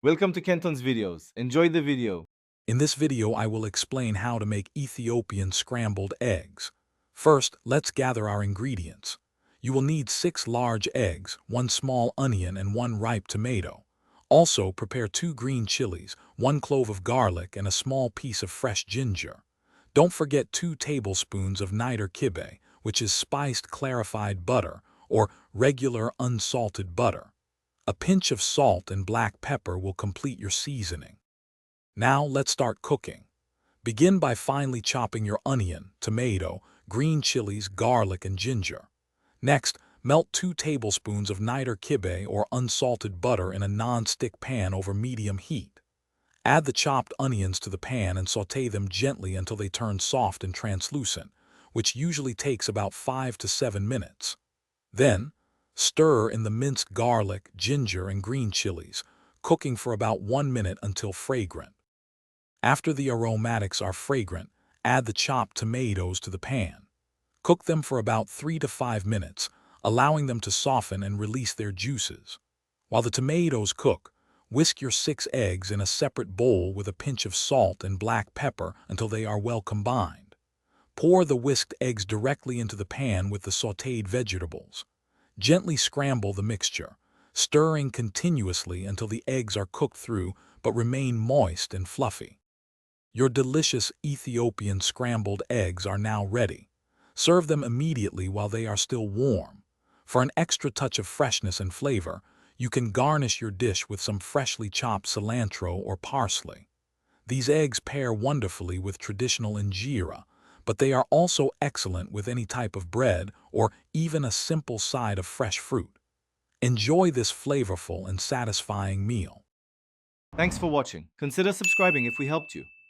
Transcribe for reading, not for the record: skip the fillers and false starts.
Welcome to Kenton's videos. Enjoy the video. In this video, I will explain how to make Ethiopian scrambled eggs. First, let's gather our ingredients. You will need 6 large eggs, 1 small onion, and 1 ripe tomato. Also, prepare 2 green chilies, 1 clove of garlic, and a small piece of fresh ginger. Don't forget 2 tablespoons of niter kibbeh, which is spiced clarified butter, or regular unsalted butter. A pinch of salt and black pepper will complete your seasoning. Now let's start cooking. Begin by finely chopping your onion, tomato, green chilies, garlic, and ginger. Next, melt 2 tablespoons of niter kibbeh or unsalted butter in a non-stick pan over medium heat. Add the chopped onions to the pan and sauté them gently until they turn soft and translucent, which usually takes about 5 to 7 minutes. Then, stir in the minced garlic, ginger, and green chilies, cooking for about 1 minute until fragrant. After the aromatics are fragrant, add the chopped tomatoes to the pan. Cook them for about 3 to 5 minutes, allowing them to soften and release their juices. While the tomatoes cook, whisk your 6 eggs in a separate bowl with a pinch of salt and black pepper until they are well combined. Pour the whisked eggs directly into the pan with the sautéed vegetables. Gently scramble the mixture, stirring continuously until the eggs are cooked through but remain moist and fluffy. Your delicious Ethiopian scrambled eggs are now ready. Serve them immediately while they are still warm. For an extra touch of freshness and flavor, you can garnish your dish with some freshly chopped cilantro or parsley. These eggs pair wonderfully with traditional injera, but they are also excellent with any type of bread or even a simple side of fresh fruit. Enjoy this flavorful and satisfying meal. Thanks for watching. Consider subscribing if we helped you.